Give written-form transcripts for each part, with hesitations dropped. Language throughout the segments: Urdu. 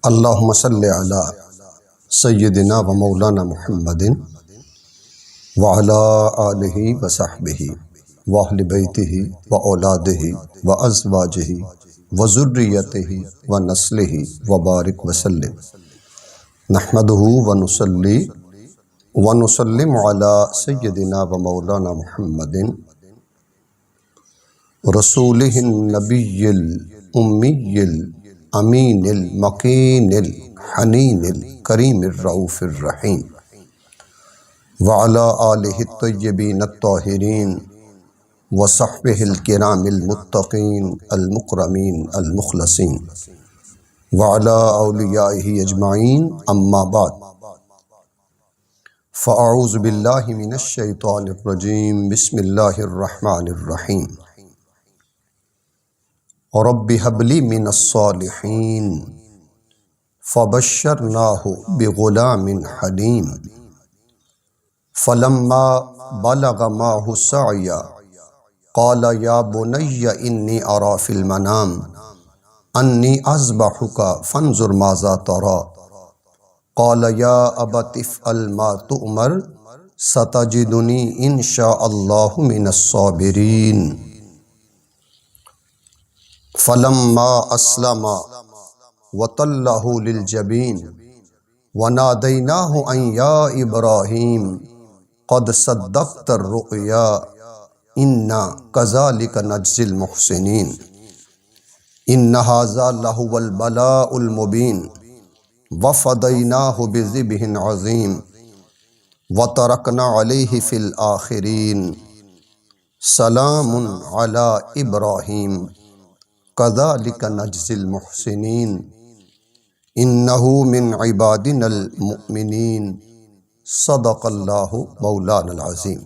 اللہم صلی علی سیدنا و مولانا محمد وعلی آلہ و صحبہ و اہل بیتہ و اولادہ و ازواجہ و ذریتہ و نسلہ و بارک وسلم نحمدہ و نصلی و نسلم علی سیدنا و مولانا محمد رسولہ النبی الامی الامین المکین الحنین الکریم الرؤوف الرحیم وعلی آلہ الطیبین الطاہرین وصحبہ الکرام المتقین المکرمین المخلصین وعلی اولیائہ اجمعین اما بعد فاعوذ باللہ من الشیطان الرجیم بسم اللہ الرحمن الرحیم رب هب لی من الصالحین فبشرناہ بغلام حلیم فلما بلغ معه السعی قال یا بنی انی اری فی المنام انی اذبحک فانظر ماذا تری قال یا ابت افعل ما تؤمر ستجدنی ان شاء اللہ من الصابرین فلما اسلم وتلہ للجبین ونادیناہ ان یا ابراہیم قد صدقت الرؤیا انا کذالک نجزی المحسنین ان ھذا لہو البلاء المبین وفدیناہ بذبح عظیم وترکنا علیہ فی الآخرین سلام علی ابراہیم کذالک نجزی المحسنین انہ من عبادنا المؤمنین صدق اللہ مولانا العظیم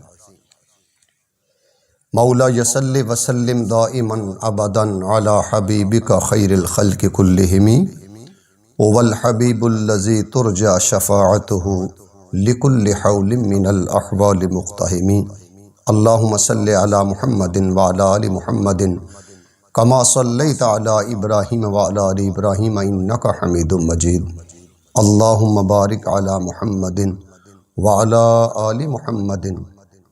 مولا صلی وسلم دائما ابدا علی حبیبک خیر الخلق کلہم والحبیب الذی ترجى شفاعته لکل حول من الاحوال مقتحم اللہم صلی علی محمد وعلی آل محمد کما صلیت علی ابراہیم وعلی آل ابراہیم انک حمید مجید اللہم بارک علی محمد وعلی آل محمد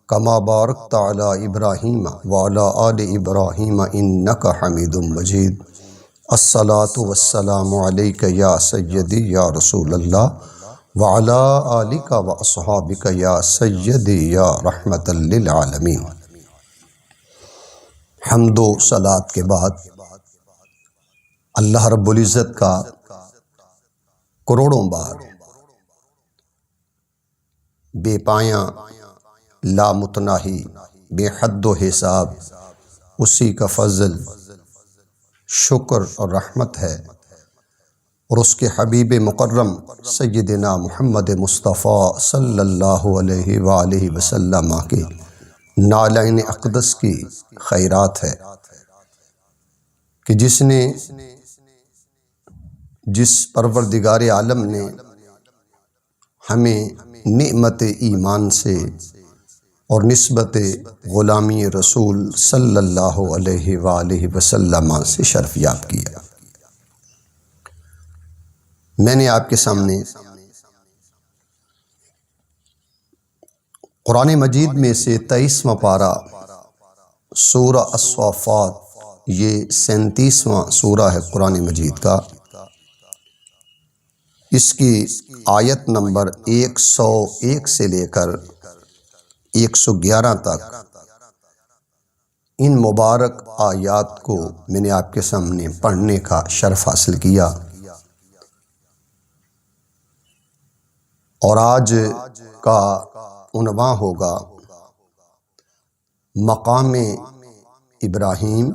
کما بارکت علی ابراہیم وعلی آل ابراہیم انک حمید مجید الصلاۃ والسلام علیک یا سیدی یا رسول اللہ وعلی آلک و اصحابک یا سیدی یا رحمت للعالمین۔ حمد و صلات کے بعد اللہ رب العزت کا کروڑوں بار بے پایاں لامتناہی بے حد و حساب اسی کا فضل شکر اور رحمت ہے، اور اس کے حبیب مکرم سیدنا محمد مصطفیٰ صلی اللہ علیہ وآلہ وسلم کے نالین اقدس کی خیرات ہے کہ جس پروردگار عالم نے ہمیں نعمت ایمان سے اور نسبت غلامی رسول صلی اللہ علیہ وآلہ وسلم سے شرف یاب کیا۔ میں نے آپ کے سامنے قرآن مجید میں سے 23واں پارہ سورہ الصافات، یہ 37واں سورہ ہے قرآن مجید کا، اس کی آیت نمبر 101 سے لے کر 111 تک ان مبارک آیات کو میں نے آپ کے سامنے پڑھنے کا شرف حاصل کیا، اور آج کا عنوان ہوگا مقام ابراہیم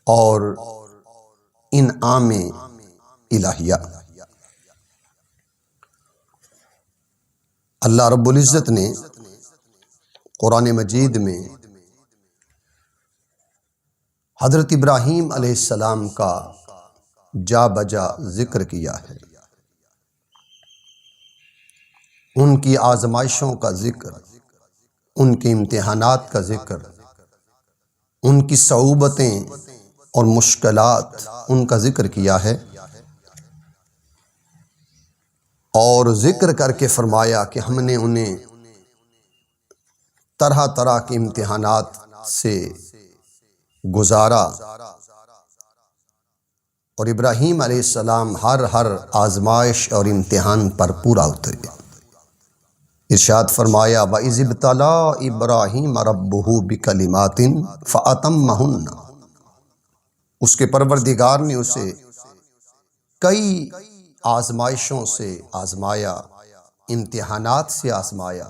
اور انعام الہیہ۔ اللہ رب العزت نے قرآن مجید میں حضرت ابراہیم علیہ السلام کا جا بجا ذکر کیا ہے، ان کی آزمائشوں کا ذکر، ان کے امتحانات کا ذکر، ان کی صعوبتیں اور مشکلات ان کا ذکر کیا ہے، اور ذکر کر کے فرمایا کہ ہم نے انہیں طرح طرح کے امتحانات سے گزارا، اور ابراہیم علیہ السلام ہر آزمائش اور امتحان پر پورا اترے۔ ارشاد فرمایا وَإِذِ ابْتَلَىٰ إِبْرَاهِيمَ رَبُّهُ بِكَلِمَاتٍ فَأَتَمَّهُنَّ، اس کے پروردگار نے اسے کئی آزمائشوں سے آزمایا، امتحانات سے آزمایا۔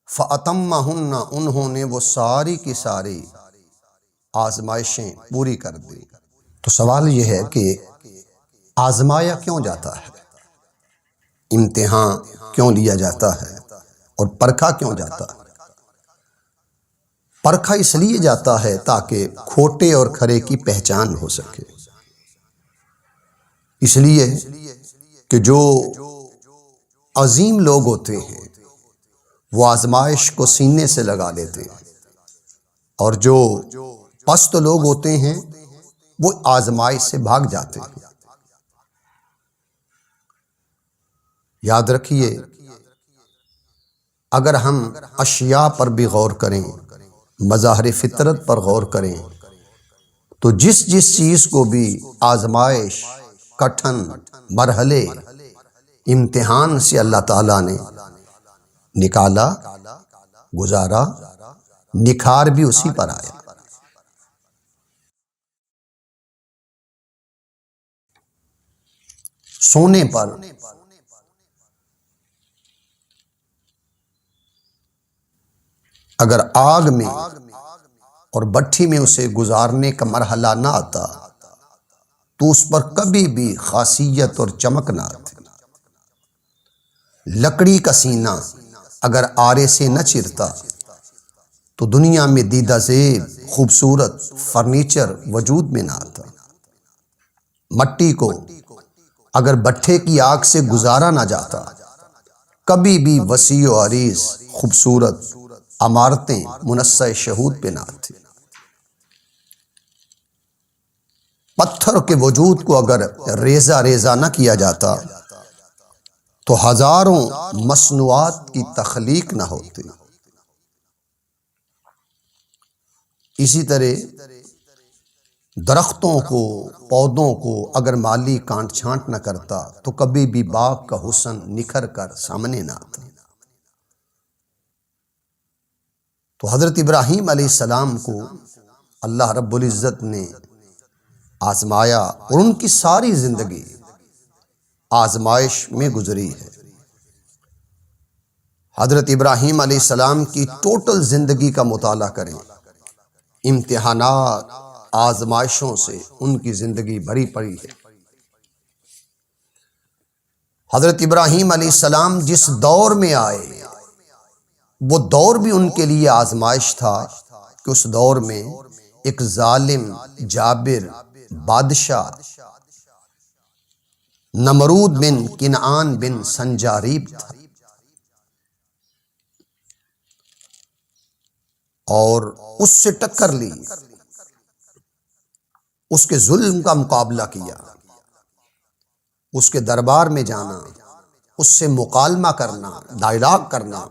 فَأَتَمَّهُنَّ، انہوں نے وہ ساری کی ساری آزمائشیں پوری کر دی۔ تو سوال یہ ہے کہ آزمایا کیوں جاتا ہے، امتحان کیوں لیا جاتا ہے، اور پرکھا کیوں جاتا ہے؟ پرکھا اس لیے جاتا ہے تاکہ کھوٹے اور کھرے کی پہچان ہو سکے، اس لیے کہ جو عظیم لوگ ہوتے ہیں وہ آزمائش کو سینے سے لگا لیتے ہیں، اور جو پست لوگ ہوتے ہیں وہ آزمائش سے بھاگ جاتے ہیں۔ یاد رکھیے، اگر ہم اشیاء پر بھی غور کریں، مظاہر فطرت پر غور کریں، تو جس چیز کو بھی آزمائش، کٹھن، مرحلے، امتحان سے اللہ تعالیٰ نے نکالا، گزارا، نکھار بھی اسی پر آیا۔ سونے پر اگر آگ میں اور بھٹی میں اسے گزارنے کا مرحلہ نہ آتا تو اس پر کبھی بھی خاصیت اور چمک نہ آتی۔ لکڑی کا سینہ اگر آرے سے نہ چرتا تو دنیا میں دیدہ زیب خوبصورت فرنیچر وجود میں نہ آتا۔ مٹی کو اگر بھٹے کی آگ سے گزارا نہ جاتا کبھی بھی وسیع و عریض خوبصورت عمارتیں منصع شہود پہ نہ آتی۔ پتھر کے وجود کو اگر ریزہ ریزہ نہ کیا جاتا تو ہزاروں مصنوعات کی تخلیق نہ ہوتی۔ اسی طرح درختوں کو، پودوں کو اگر مالی کانٹ چھانٹ نہ کرتا تو کبھی بھی باغ کا حسن نکھر کر سامنے نہ آتا۔ تو حضرت ابراہیم علیہ السلام کو اللہ رب العزت نے آزمایا، اور ان کی ساری زندگی آزمائش میں گزری ہے۔ حضرت ابراہیم علیہ السلام کی ٹوٹل زندگی کا مطالعہ کریں، امتحانات، آزمائشوں سے ان کی زندگی بھری پڑی ہے۔ حضرت ابراہیم علیہ السلام جس دور میں آئے وہ دور بھی ان کے لیے آزمائش تھا کہ اس دور میں ایک ظالم جابر بادشاہ نمرود بن کنعان بن سنجاریب تھا، اور اس سے ٹکر لی، اس کے ظلم کا مقابلہ کیا، اس کے دربار میں جانا، اس سے مکالمہ کرنا، ڈائلاگ کرنا،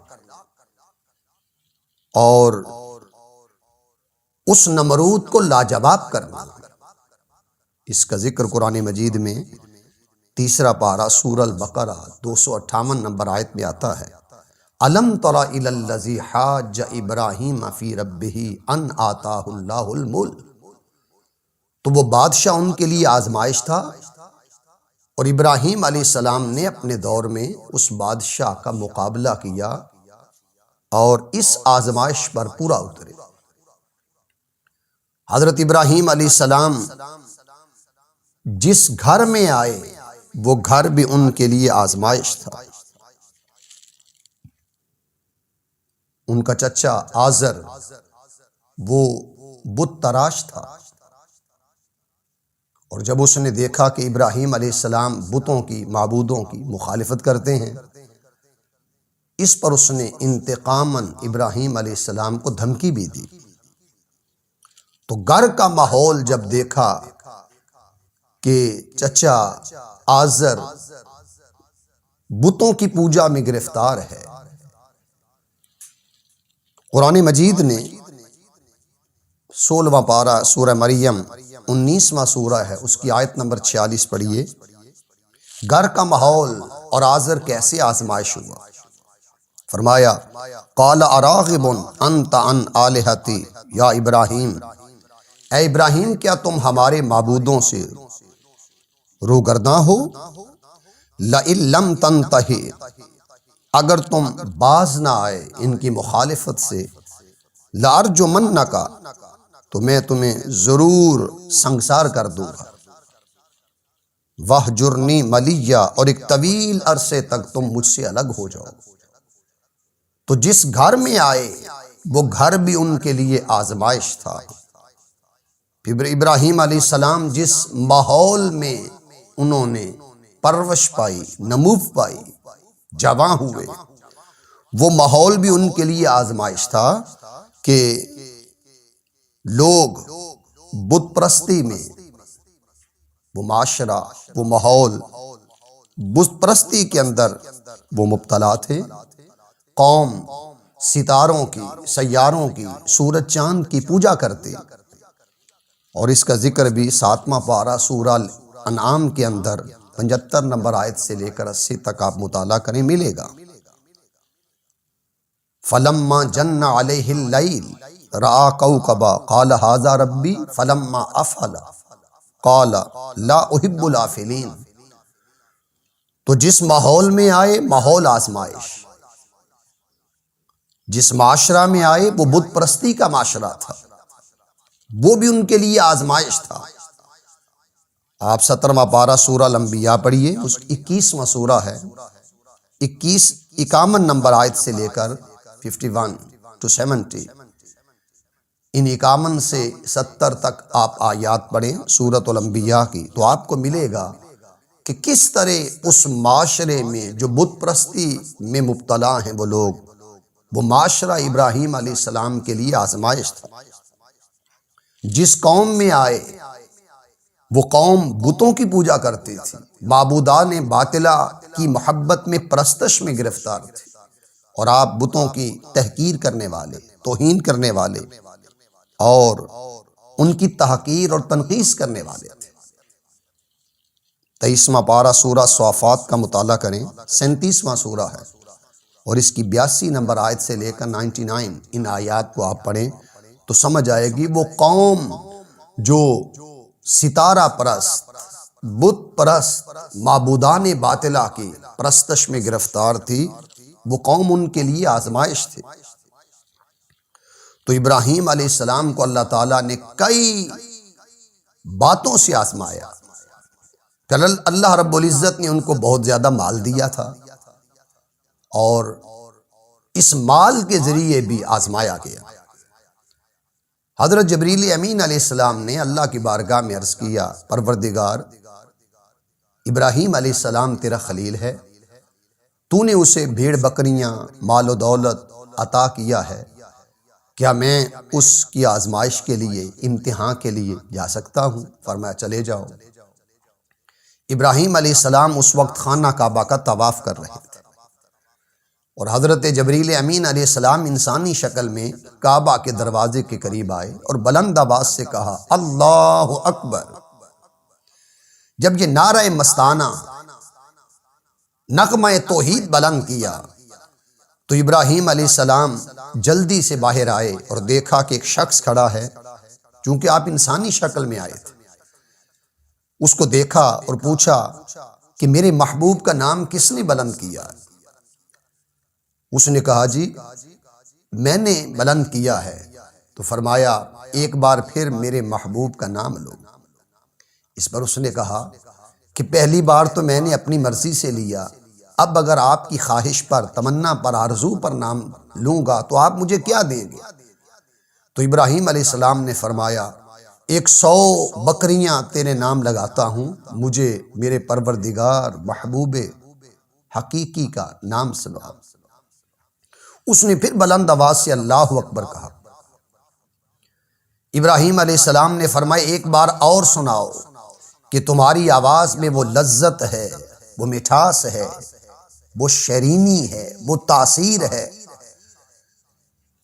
اور اس نمرود کو لاجواب کرنا۔ اس کا ذکر قرآن مجید میں 3 پارہ سورہ البقرہ 258 نمبر آیت میں آتا ہے، أَلَمْ تَرَ إِلَى الَّذِي حَاجَّ إِبْرَاهِيمَ فِي رَبِّهِ أَنْ آتَاهُ اللَّهُ الْمُلْكَ۔ تو وہ بادشاہ ان کے لیے آزمائش تھا، اور ابراہیم علیہ السلام نے اپنے دور میں اس بادشاہ کا مقابلہ کیا اور اس آزمائش پر پورا اترے۔ حضرت ابراہیم علیہ السلام جس گھر میں آئے وہ گھر بھی ان کے لیے آزمائش تھا۔ ان کا چچا آزر وہ بت تراش تھا، اور جب اس نے دیکھا کہ ابراہیم علیہ السلام بتوں کی، معبودوں کی مخالفت کرتے ہیں، اس پر اس نے انتقاماً ابراہیم علیہ السلام کو دھمکی بھی دی۔ تو گھر کا ماحول جب دیکھا کہ چچا آزر بتوں کی پوجا میں گرفتار ہے۔ قرآن مجید نے 16واں پارہ سورہ مریم 19واں سورہ ہے، اس کی آیت نمبر 46 پڑھیے۔ گھر کا ماحول اور آزر کیسے آزمائش ہوا؟ فرمایا قال اراغب انت عن آلہتی یا ابراہیم، اے ابراہیم کیا تم ہمارے معبودوں سے روگرداں ہو؟ لئن لم تنتہی، اگر تم باز نہ آئے ان کی مخالفت سے، لارجمنک، تو میں تمہیں ضرور سنگسار کر دوں گا، وہجرنی ملیہ، اور ایک طویل عرصے تک تم مجھ سے الگ ہو جاؤ۔ تو جس گھر میں آئے وہ گھر بھی ان کے لیے آزمائش تھا۔ پھر ابراہیم علیہ السلام جس ماحول میں انہوں نے پرورش پائی، نمو پائی، جواں ہوئے، وہ ماحول بھی ان کے لیے آزمائش تھا کہ لوگ بت پرستی میں، وہ معاشرہ، وہ ماحول بت پرستی کے اندر وہ مبتلا تھے۔ قوم ستاروں کی، سیاروں کی، سورج چاند کی پوجا کرتے، اور اس کا ذکر بھی 7واں پارہ سورہ انعام کے اندر 75 نمبر آیت سے لے کر 80 تک آپ مطالعہ کریں، ملے گا۔ فلما جن علیہ اللیل رآ کوكبا قال ھذا ربی فلما افل قال لا احب الافلین۔ تو جس ماحول میں آئے، ماحول آزمائش، جس معاشرہ میں آئے وہ بت پرستی کا معاشرہ تھا، وہ بھی ان کے لیے آزمائش تھا۔ آپ 17واں پارہ سورہ الانبیاء پڑھیے، اس 21واں سورہ ہے، 51 نمبر آیت سے لے کر 51 to 70، ان 51 سے 70 تک آپ آیات پڑھیں سورۃ الانبیاء کی، تو آپ کو ملے گا کہ کس طرح اس معاشرے میں جو بت پرستی میں مبتلا ہیں وہ لوگ، وہ معاشرہ ابراہیم علیہ السلام کے لیے آزمائش تھا۔ جس قوم میں آئے وہ قوم بتوں کی پوجا کرتی تھی، معبودان باطلہ کی محبت میں، پرستش میں گرفتار تھی، اور آپ بتوں کی تحقیر کرنے والے، توہین کرنے والے اور ان کی تحقیر اور تنقیص کرنے والے تھے۔ 23واں پارہ سورہ صافات کا مطالعہ کریں، 37واں سورہ ہے، اور اس کی 82 نمبر آیت سے لے کر 99 ان آیات کو آپ پڑھیں تو سمجھ آئے گی وہ قوم جو ستارہ پرست، بت پرست، معبودان باطلہ کی پرستش میں گرفتار تھی، وہ قوم ان کے لیے آزمائش تھی۔ تو ابراہیم علیہ السلام کو اللہ تعالیٰ نے کئی باتوں سے آزمایا۔ اللہ رب العزت نے ان کو بہت زیادہ مال دیا تھا، اور اس مال کے ذریعے بھی آزمایا گیا۔ حضرت جبریل امین علیہ السلام نے اللہ کی بارگاہ میں عرض کیا، پروردگار، ابراہیم علیہ السلام تیرا خلیل ہے، تو نے اسے بھیڑ بکریاں، مال و دولت عطا کیا ہے، کیا میں اس کی آزمائش کے لیے، امتحان کے لیے جا سکتا ہوں؟ فرمایا چلے جاؤ۔ ابراہیم علیہ السلام اس وقت خانہ کعبہ کا طواف کر رہے تھے، اور حضرت جبریل امین علیہ السلام انسانی شکل میں کعبہ کے دروازے کے قریب آئے اور بلند آواز سے کہا اللہ اکبر۔ جب یہ نعرہ مستانہ، نغمہ توحید بلند کیا تو ابراہیم علیہ السلام جلدی سے باہر آئے اور دیکھا کہ ایک شخص کھڑا ہے، چونکہ آپ انسانی شکل میں آئے تھے۔ اس کو دیکھا اور پوچھا کہ میرے محبوب کا نام کس نے بلند کیا؟ اس نے کہا جی میں نے بلند کیا ہے۔ تو فرمایا ایک بار پھر میرے محبوب کا نام لو۔ اس پر اس نے کہا کہ پہلی بار تو میں نے اپنی مرضی سے لیا، اب اگر آپ کی خواہش پر، تمنا پر، آرزو پر نام لوں گا تو آپ مجھے کیا دیں گے؟ تو ابراہیم علیہ السلام نے فرمایا 100 بکریاں تیرے نام لگاتا ہوں، مجھے میرے پروردگار محبوب حقیقی کا نام سناؤ۔ اس نے پھر بلند آواز سے اللہ اکبر کہا۔ ابراہیم علیہ السلام نے فرمایا ایک بار اور سناؤ کہ تمہاری آواز میں وہ لذت ہے، وہ مٹھاس ہے وہ شیرینی ہے، وہ تاثیر ہے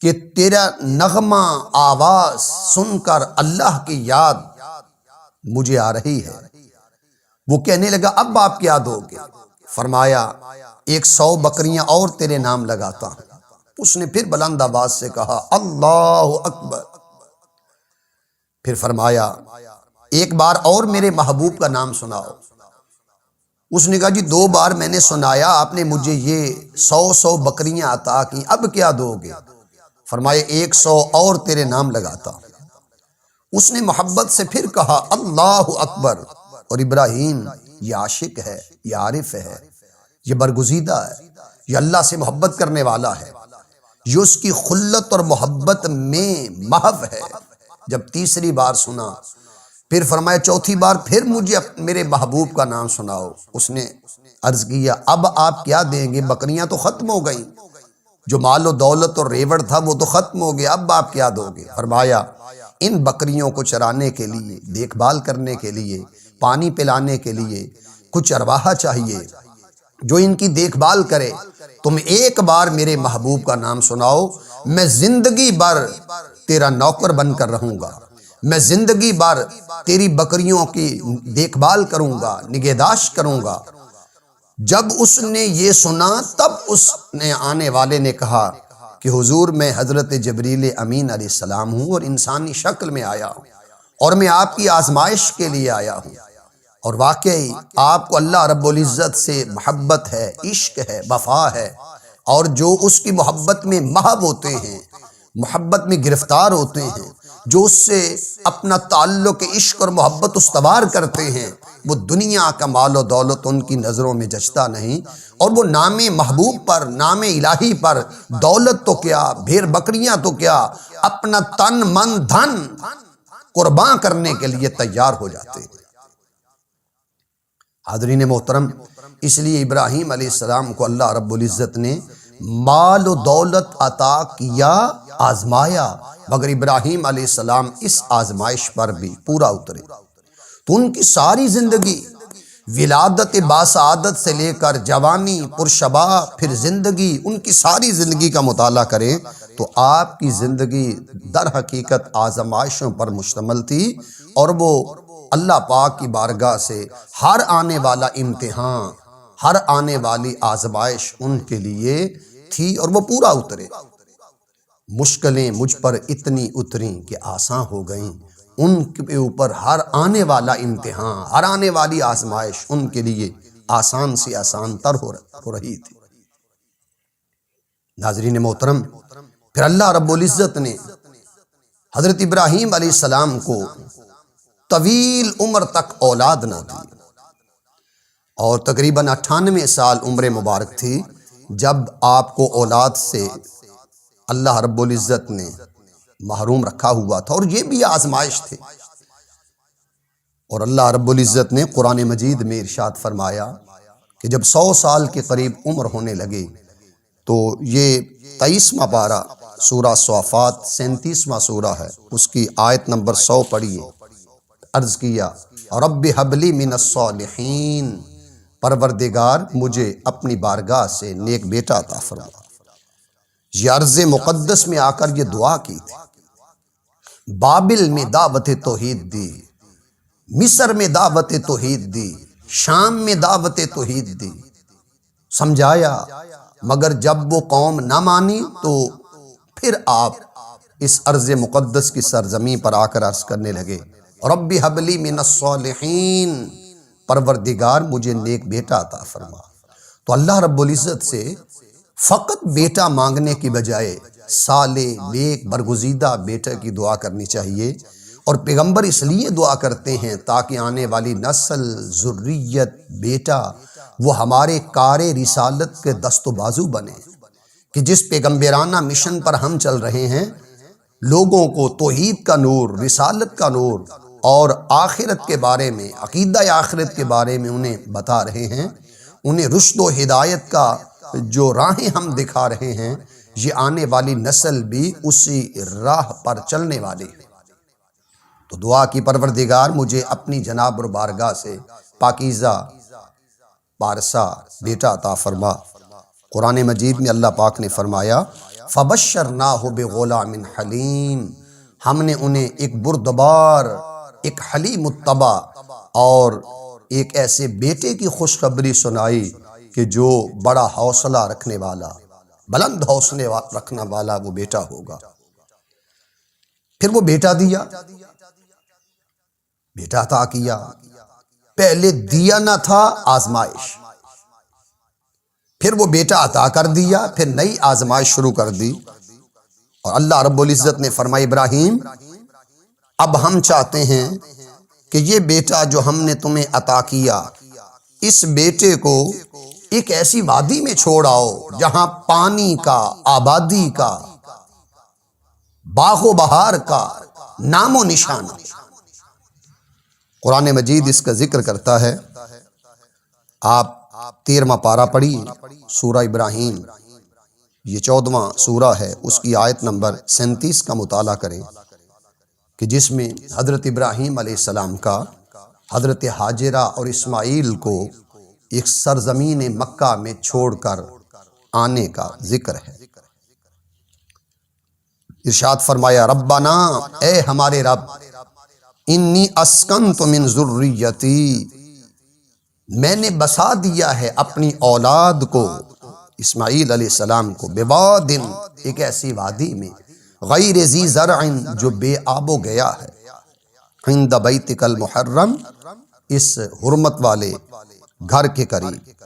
کہ تیرا نغمہ آواز سن کر اللہ کی یاد مجھے آ رہی ہے۔ وہ کہنے لگا اب آپ کیا دو گے؟ فرمایا 100 بکریاں اور تیرے نام لگاتا ہوں۔ اس نے پھر بلند آواز سے کہا اللہ اکبر۔ پھر فرمایا ایک بار اور میرے محبوب کا نام سناؤ۔ اس نے کہا جی 2 بار میں نے سنایا، آپ نے مجھے یہ 100 بکریاں عطا کی، اب کیا دو گے؟ فرمایا 100 اور تیرے نام لگاتا ہوں۔ اس نے محبت سے پھر کہا اللہ اکبر۔ اور ابراہیم یہ عاشق ہے، یہ عارف ہے، یہ برگزیدہ ہے، یہ اللہ سے محبت کرنے والا ہے، یہ اس کی خلت اور محبت میں محو ہے۔ جب تیسری بار سنا پھر فرمایا چوتھی بار پھر مجھے میرے محبوب کا نام سناؤ۔ اس نے عرض کیا اب آپ کیا دیں گے؟ بکریاں تو ختم ہو گئیں، جو مال و دولت اور ریوڑ تھا وہ تو ختم ہو گیا، اب آپ کیا دو گے؟ فرمایا ان بکریوں کو چرانے کے لیے، دیکھ بھال کرنے کے لیے، پانی پلانے کے لیے کچھ چرواہا چاہیے جو ان کی دیکھ بھال کرے۔ تم ایک بار میرے محبوب کا نام سناؤ، میں زندگی بھر تیرا نوکر بن کر رہوں گا، میں زندگی بھر تیری بکریوں کی دیکھ بھال کروں گا، نگہداشت کروں گا۔ جب اس نے یہ سنا تب اس نے آنے والے نے کہا کہ حضور میں حضرت جبریل امین علیہ السلام ہوں اور انسانی شکل میں آیا ہوں اور میں آپ کی آزمائش کے لیے آیا ہوں، اور واقعی آپ کو اللہ رب العزت سے محبت ہے، عشق ہے، وفا ہے، اور جو اس کی محبت میں محو ہوتے ہیں، محبت میں گرفتار ہوتے ہیں، جو اس سے اپنا تعلق عشق اور محبت استوار کرتے ہیں، وہ دنیا کا مال و دولت ان کی نظروں میں جچتا نہیں، اور وہ نام محبوب پر، نام الہی پر دولت تو کیا، بھیڑ بکریاں تو کیا، اپنا تن من دھن قربان کرنے کے لیے تیار ہو جاتے ہیں۔ حاضرین محترم، اس لیے ابراہیم علیہ السلام کو اللہ رب العزت نے مال و دولت عطا کیا، آزمایا، مگر ابراہیم علیہ السلام اس آزمائش پر بھی پورا اترے۔ تو ان کی ساری زندگی ولادت باسعادت سے لے کر جوانی پرشباب، پھر زندگی، ان کی ساری زندگی کا مطالعہ کریں تو آپ کی زندگی در حقیقت آزمائشوں پر مشتمل تھی، اور وہ اللہ پاک کی بارگاہ سے ہر آنے والا امتحان، ہر آنے والی آزمائش ان کے لیے تھی، اور وہ پورا اترے۔ مشکلیں مجھ پر اتنی اتریں کہ آسان ہو گئیں، ان کے اوپر ہر آنے والا امتحان، ہر آنے والی آزمائش ان کے لیے آسان سے آسان تر ہو رہی تھی۔ ناظرین محترم، پھر اللہ رب العزت نے حضرت ابراہیم علیہ السلام کو طویل عمر تک اولاد نہ دی، اور تقریباً 98 سال عمر مبارک تھی جب آپ کو اولاد سے اللہ رب العزت نے محروم رکھا ہوا تھا، اور یہ بھی آزمائش تھے۔ اور اللہ رب العزت نے قرآن مجید میں ارشاد فرمایا کہ جب 100 سال کے قریب عمر ہونے لگے تو یہ 23واں پارہ سورہ صافات 37واں سورہ ہے، اس کی آیت نمبر 100 پڑھیے۔ عرض کیا رب حب لی من الصالحین، پروردگار مجھے اپنی بارگاہ سے نیک بیٹا عطا فرما۔ یہ ارض مقدس میں آ کر یہ دعا کی تھی۔ بابل میں دعوت توحید دی، مصر میں دعوت توحید دی، شام میں دعوت توحید دی، سمجھایا، مگر جب وہ قوم نہ مانی تو پھر آپ اس ارض مقدس کی سرزمین پر آ کر عرض کرنے لگے رب حب لی من الصالحین، پروردگار مجھے نیک بیٹا عطا فرما۔ تو اللہ رب العزت سے فقط بیٹا مانگنے کی بجائے صالح، نیک، برگزیدہ بیٹے کی دعا کرنی چاہیے، اور پیغمبر اس لیے دعا کرتے ہیں تاکہ آنے والی نسل، ذریت، بیٹا وہ ہمارے کار رسالت کے دست و بازو بنے، کہ جس پیغمبرانہ مشن پر ہم چل رہے ہیں لوگوں کو توحید کا نور، رسالت کا نور اور آخرت کے بارے میں، عقیدہ آخرت کے بارے میں انہیں بتا رہے ہیں، انہیں رشد و ہدایت کا جو راہیں ہم دکھا رہے ہیں، یہ آنے والی نسل بھی اسی راہ پر چلنے والی ہے۔ تو دعا کی پروردگار مجھے اپنی جناب اور بارگاہ سے پاکیزہ پارسا بیٹا عطا فرما۔ قرآن مجید میں اللہ پاک نے فرمایا فَبَشَّرْنَاهُ بِغُلَامٍ حَلِيمٍ، ہم نے انہیں ایک بردبار، ایک حلیم الطبع اور ایک ایسے بیٹے کی خوشخبری سنائی کہ جو بڑا حوصلہ رکھنے والا، بلند حوصلے رکھنے والا وہ بیٹا ہوگا۔ پھر وہ بیٹا دیا، بیٹا عطا کیا۔ پہلے دیا نہ تھا، آزمائش، پھر وہ بیٹا عطا کر دیا، پھر نئی آزمائش شروع کر دی۔ اور اللہ رب العزت نے فرمایا ابراہیم اب ہم چاہتے ہیں کہ یہ بیٹا جو ہم نے تمہیں عطا کیا، اس بیٹے کو ایک ایسی وادی میں چھوڑ آؤ جہاں پانی کا، آبادی کا، باغ و بہار کا نام و نشان۔ قرآن مجید اس کا ذکر کرتا ہے، آپ 13واں پارہ پڑھیے سورہ ابراہیم، یہ 14واں سورہ ہے، اس کی آیت نمبر 37 کا مطالعہ کریں کہ جس میں حضرت ابراہیم علیہ السلام کا حضرت حاجرہ اور اسماعیل کو ایک سرزمین مکہ میں چھوڑ کر آنے کا ذکر ہے۔ ارشاد فرمایا ربنا، اے ہمارے رب، انی اسکنت من ذریتی، میں نے بسا دیا ہے اپنی اولاد کو، اسماعیل علیہ السلام کو، بوادن، ایک ایسی وادی میں، غیر ذی زرع، جو بے آب و گیا ہے، عند بیتک المحرم، اس حرمت والے گھر کے قریب،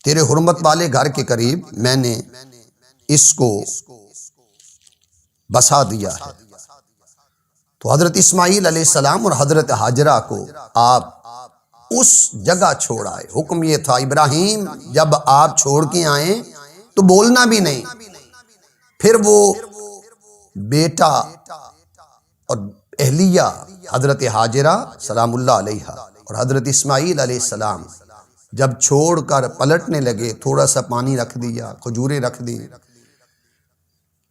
تیرے حرمت والے گھر کے قریب میں نے اس کو بسا دیا ہے۔ تو حضرت اسماعیل علیہ السلام اور حضرت حاجرہ کو آپ اس جگہ چھوڑ آئے۔ حکم یہ تھا ابراہیم جب آپ چھوڑ کے آئیں تو بولنا بھی نہیں۔ پھر وہ بیٹا اور اہلیہ حضرت حاجرہ سلام اللہ علیہا اور حضرت اسماعیل علیہ السلام جب چھوڑ کر پلٹنے لگے، تھوڑا سا پانی رکھ دیا، کھجوریں رکھ دی،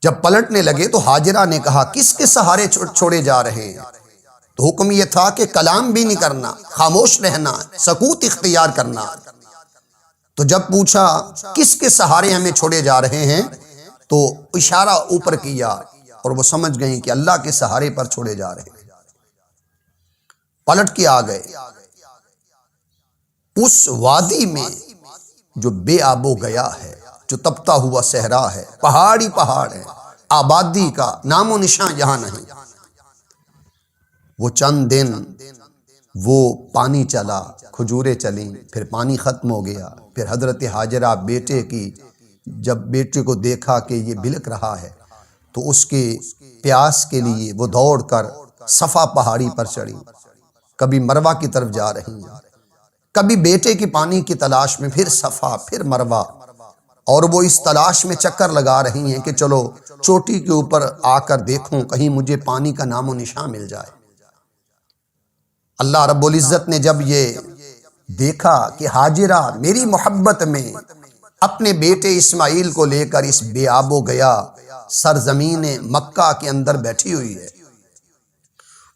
جب پلٹنے لگے تو حاجرہ نے کہا کس کے سہارے چھوڑے جا رہے ہیں؟ تو حکم یہ تھا کہ کلام بھی نہیں کرنا، خاموش رہنا، سکوت اختیار کرنا۔ تو جب پوچھا کس کے سہارے ہمیں چھوڑے جا رہے ہیں تو اشارہ اوپر کیا اور وہ سمجھ گئیں کہ اللہ کے سہارے پر چھوڑے جا رہے ہیں۔ پلٹ کے آ گئے اس وادی میں جو بے آب و گیا ہے، جو تپتا ہوا صحرا ہے، پہاڑی پہاڑ ہے، آبادی کا نام و نشان یہاں نہیں۔ وہ چند دن وہ پانی چلا، کھجوریں چلیں، پھر پانی ختم ہو گیا، پھر حضرت حاجرہ بیٹے کی جب بیٹے کو دیکھا کہ یہ بلک رہا ہے تو اس کے پیاس کے لیے وہ دوڑ کر صفا پہاڑی پر چڑھی، کبھی مروہ کی طرف جا رہی ہیں، کبھی بیٹے کی پانی کی تلاش میں، پھر صفا، پھر مروہ، اور وہ اس تلاش میں چکر لگا رہی ہیں کہ چلو چوٹی کے اوپر آ کر دیکھوں کہیں مجھے پانی کا نام و نشان مل جائے۔ اللہ رب العزت نے جب یہ دیکھا کہ حاجرہ میری محبت میں اپنے بیٹے اسماعیل کو لے کر اس بے آب و گیا سرزمین مکہ کے اندر بیٹھی ہوئی ہے،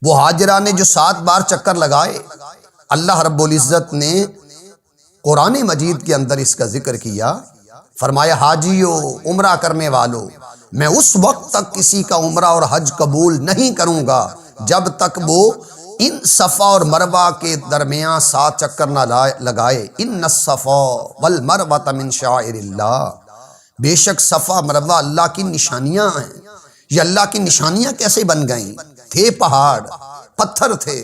وہ حاجرہ نے جو 7 بار چکر لگائے، اللہ رب العزت نے قرآن مجید کے اندر اس کا ذکر کیا، فرمایا حاجیو، عمرہ کرنے والو، میں اس وقت تک کسی کا عمرہ اور حج قبول نہیں کروں گا جب تک وہ ان صفا اور مروہ کے درمیان 7 چکر نہ لگائے۔ ان الصفا والمروہ من شعائر اللہ، بے شک صفا مروہ اللہ کی نشانیاں ہیں۔ یہ اللہ کی نشانیاں کیسے بن گئیں؟ تھے پہاڑ، پتھر تھے،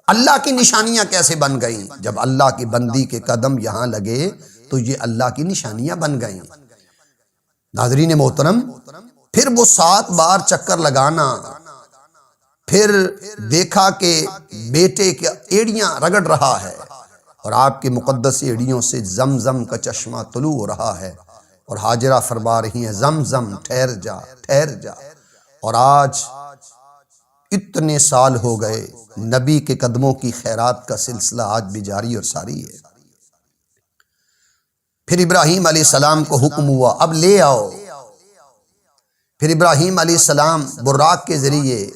اللہ کی نشانیاں کیسے بن گئیں؟ جب اللہ کی بندی کے قدم یہاں لگے تو یہ اللہ کی نشانیاں بن گئیں۔ ناظرین محترم، پھر وہ 7 بار چکر لگانا، پھر دیکھا کہ بیٹے کی ایڑیاں رگڑ رہا ہے اور آپ کی مقدس ایڑیوں سے زمزم کا چشمہ طلوع ہو رہا ہے، اور حاجرہ فرما رہی ہیں زمزم ٹھہر جا، ٹھہر جا۔ اور آج اتنے سال ہو گئے، نبی کے قدموں کی خیرات کا سلسلہ آج بھی جاری اور ساری ہے۔ پھر ابراہیم علیہ السلام کو حکم ہوا اب لے آؤ۔ پھر ابراہیم علیہ السلام براق کے ذریعے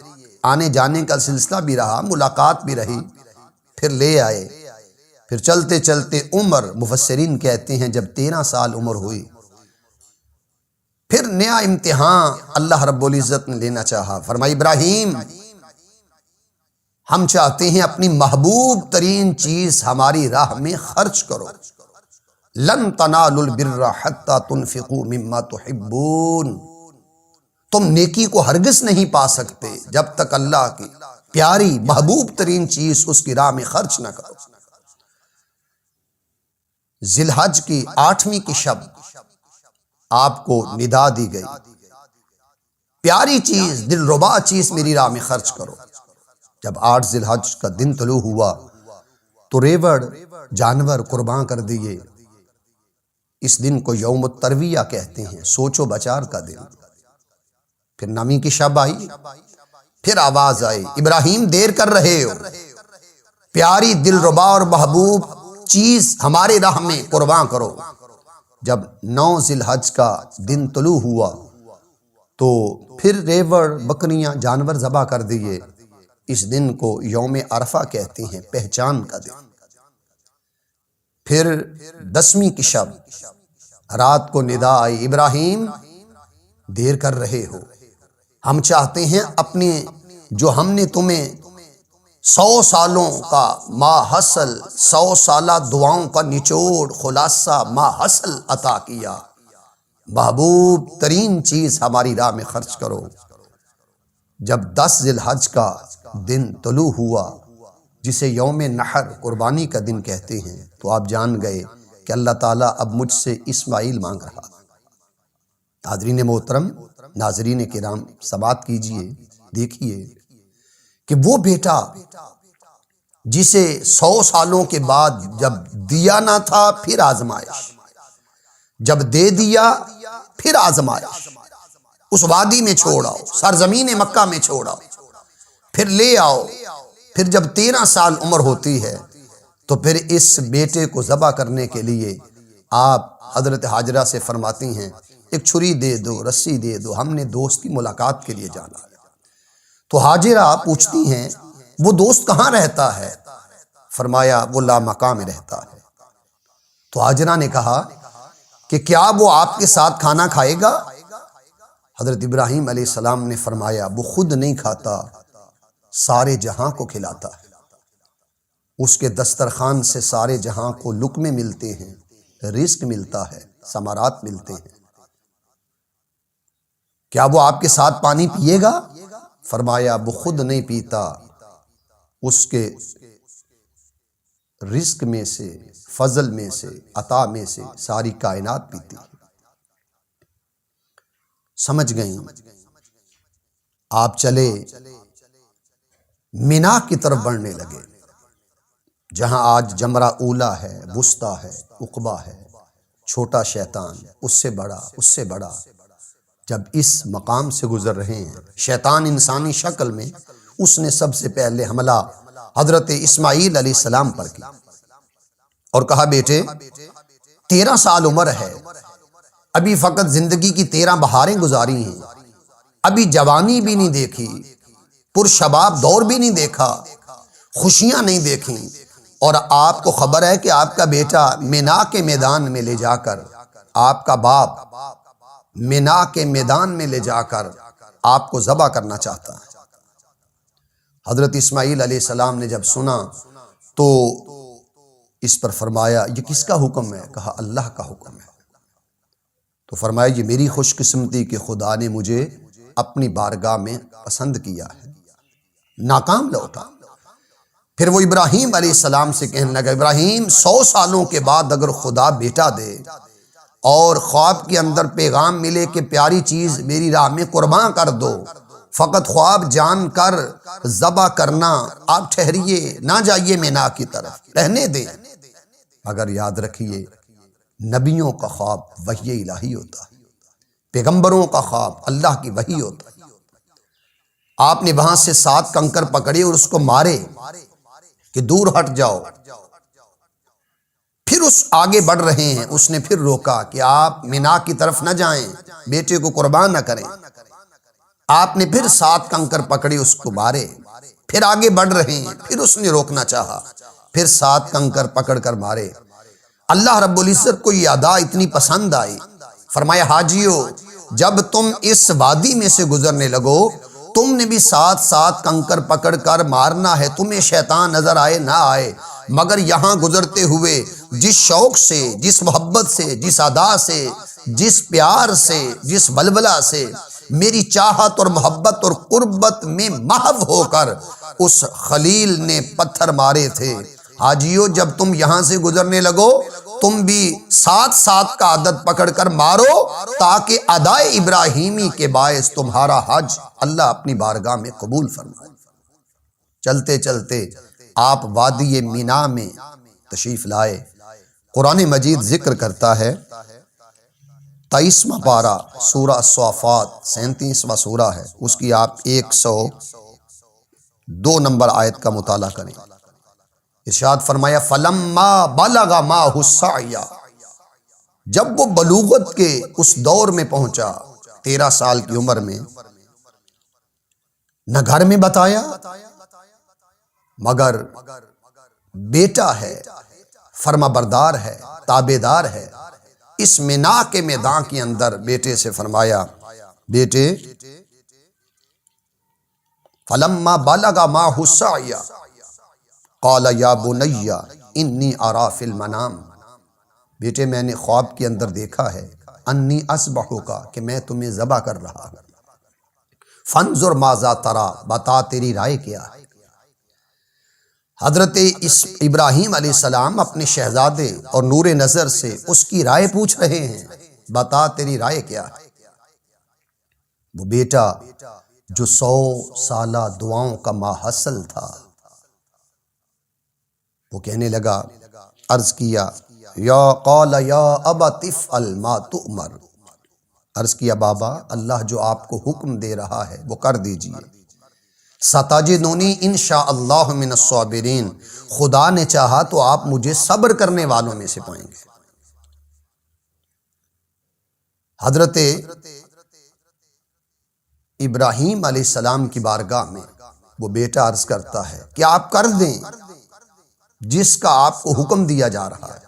آنے جانے کا سلسلہ بھی رہا، ملاقات بھی رہی، پھر لے آئے۔ پھر چلتے چلتے عمر، مفسرین کہتے ہیں جب 13 سال عمر ہوئی، پھر نیا امتحان اللہ رب العزت نے لینا چاہا۔ فرمایا ابراہیم ہم چاہتے ہیں اپنی محبوب ترین چیز ہماری راہ میں خرچ کرو۔ لن تنالوا البر حتی تنفقوا مما تحبون، تم نیکی کو ہرگز نہیں پا سکتے جب تک اللہ کی پیاری محبوب ترین چیز اس کی راہ میں خرچ نہ کرو۔ ذی الحج کی 8ویں کی شب آپ کو ندا دی گئی، پیاری چیز، دل ربا چیز میری راہ میں خرچ کرو۔ جب 8 ذی الحج کا دن طلوع ہوا تو ریوڑ جانور قربان کر دیے۔ اس دن کو یوم الترویہ کہتے ہیں، سوچ و بچار کا دن۔ پھر 9ویں کی شب آئی، پھر آواز آئی ابراہیم دیر کر رہے ہو، پیاری دل ربا اور محبوب چیز ہمارے راہ میں قربان کرو۔ جب 9 ذی الحج کا دن طلوع ہوا تو پھر ریوڑ، بکریاں، جانور ذبح کر دیے۔ اس دن کو یوم عرفہ کہتے ہیں، پہچان کا دن۔ پھر 10ویں کی شب رات کو ندا آئی ابراہیم دیر کر رہے ہو، ہم چاہتے ہیں اپنے جو ہم نے تمہیں 100 سالوں کا ماحصل، 100 سالہ دعاؤں کا نچوڑ خلاصہ ماحصل عطا کیا، محبوب ترین چیز ہماری راہ میں خرچ کرو۔ جب 10 ذی الحج کا دن طلوع ہوا جسے یوم نحر قربانی کا دن کہتے ہیں، تو آپ جان گئے کہ اللہ تعالیٰ اب مجھ سے اسماعیل مانگ رہا۔ حاضرین محترم، ناظرین کرام، سماعت کیجئے، دیکھیے کہ وہ بیٹا جسے 100 سالوں کے بعد جب دیا نہ تھا پھر آزمائش، جب دے دیا پھر آزمائش، اس وادی میں چھوڑ آؤ، سرزمین مکہ میں چھوڑ آؤ، پھر لے آؤ۔ پھر جب 13 سال عمر ہوتی ہے تو پھر اس بیٹے کو ذبح کرنے کے لیے آپ حضرت حاجرہ سے فرماتی ہیں ایک چھری دے دو، رسی دے دو، ہم نے دوست کی ملاقات کے لیے جانا ہے۔ تو حاجرہ پوچھتی ہیں وہ دوست کہاں رہتا ہے؟ فرمایا وہ لامکاں میں رہتا ہے۔ تو حاجرہ نے کہا کہ کیا وہ آپ کے ساتھ کھانا کھائے گا؟ حضرت ابراہیم علیہ السلام نے فرمایا وہ خود نہیں کھاتا، سارے جہاں کو کھلاتا ہے، اس کے دسترخوان سے سارے جہاں کو لقمے ملتے ہیں، رزق ملتا ہے، ثمرات ملتے ہیں۔ کیا وہ آپ کے ساتھ پانی پیے گا؟ فرمایا وہ خود نہیں پیتا، اس کے رزق میں سے، فضل میں سے، عطا میں سے ساری کائنات پیتی ہے۔ سمجھ گئیں؟ آپ چلے مینا کی طرف بڑھنے لگے، جہاں آج جمرہ اولا ہے، وسطیٰ ہے، عقبہ ہے، چھوٹا شیطان، اس سے بڑا، اس سے بڑا۔ جب اس مقام سے گزر رہے ہیں، شیطان انسانی شکل میں، اس نے سب سے پہلے حملہ حضرت اسماعیل علیہ السلام پر کی اور کہا بیٹے 13 سال عمر ہے، ابھی فقط زندگی کی 13 بہاریں گزاری ہیں، ابھی جوانی بھی نہیں دیکھی، پرشباب دور بھی نہیں دیکھا، خوشیاں نہیں دیکھیں، اور آپ کو خبر ہے کہ آپ کا بیٹا مینا کے میدان میں لے جا کر، آپ کا باپ مینا کے میدان میں لے جا کر آپ کو ذبح کرنا چاہتا ہے۔ حضرت اسماعیل علیہ السلام نے جب سنا تو اس پر فرمایا یہ کس کا حکم ہے؟ کہا اللہ کا حکم ہے۔ تو فرمایا یہ میری خوش قسمتی کہ خدا نے مجھے اپنی بارگاہ میں پسند کیا ہے، ناکام لوٹا۔ پھر وہ ابراہیم علیہ السلام سے کہنے لگا ابراہیم 100 سالوں کے بعد اگر خدا بیٹا دے اور خواب کے اندر پیغام ملے کہ پیاری چیز میری راہ میں قربان کر دو، فقط خواب جان کر ذبح کرنا، آپ ٹھہریے، نہ جائیے مینا کی طرف، رہنے دیں، مگر یاد رکھیے نبیوں کا خواب وحی الہی ہوتا ہے، پیغمبروں کا خواب اللہ کی وحی ہوتا ہے۔ آپ نے وہاں سے 7 کنکر پکڑے اور اس کو مارے کہ دور ہٹ جاؤ۔ پھر اس آگے بڑھ رہے ہیں، اس نے پھر روکا کہ آپ مینا کی طرف نہ جائیں، بیٹے کو قربان نہ کریں۔ آپ نے پھر 7 کنکر پکڑے، اس کو مارے، پھر آگے بڑھ رہے ہیں، پھر اس نے روکنا چاہا، پھر 7 کنکر پکڑ کر مارے۔ اللہ رب العزت کو یہ ادا اتنی پسند آئی، فرمایا حاجیو جب تم اس وادی میں سے گزرنے لگو تم نے بھی 7 کنکر پکڑ کر مارنا ہے، تمہیں شیطان نظر آئے نہ آئے، مگر یہاں گزرتے ہوئے جس شوق سے، جس محبت سے، جس ادا سے، جس پیار سے، جس ولولہ سے میری چاہت اور محبت اور قربت میں محو ہو کر اس خلیل نے پتھر مارے تھے، حاجیو جب تم یہاں سے گزرنے لگو تم بھی 7 کا عدد پکڑ کر مارو تاکہ ادائے ابراہیمی کے باعث تمہارا حج اللہ اپنی بارگاہ میں قبول فرمائے۔ چلتے چلتے آپ وادی مینا میں تشریف لائے۔ قرآن مجید ذکر کرتا ہے 23واں پارہ سورہ صافات 37واں سورہ ہے، اس کی آپ 102 نمبر آیت کا مطالعہ کریں۔ ارشاد فرمایا فلما بلغ معہ السعی، جب وہ بلوغت کے اس دور میں پہنچا 13 سال کی عمر میں، نہ گھر میں بتایا مگر بیٹا ہے، فرما بردار ہے، تابع دار ہے، اس مینا کے میدان کے اندر بیٹے سے فرمایا بیٹے فلما بلغ معہ السعی قال یا بنی انی ارا فی المنام، بیٹے میں نے خواب کے اندر دیکھا ہے انی اذبحک کہ میں تمہیں ذبح کر رہا ہوں، فانظر ماذا تری بتا تیری رائے کیا ہے۔ حضرت ابراہیم علیہ السلام اپنے شہزادے اور نور نظر سے اس کی رائے پوچھ رہے ہیں، بتا تیری رائے کیا ہے۔ وہ بیٹا جو 100 سالہ دعاؤں کا ماحصل تھا وہ کہنے لگا، عرض کیا قال یا ابت افعل ما تؤمر، عرض کیا بابا اللہ جو آپ کو حکم دے رہا ہے وہ کر دیجئے، ستجدنی انشاءاللہ من الصابرین، خدا نے چاہا تو آپ مجھے صبر کرنے والوں میں سے پائیں گے۔ حضرت ابراہیم علیہ السلام کی بارگاہ میں وہ بیٹا عرض کرتا ہے کہ آپ کر دیں جس کا آپ کو حکم دیا جا رہا ہے۔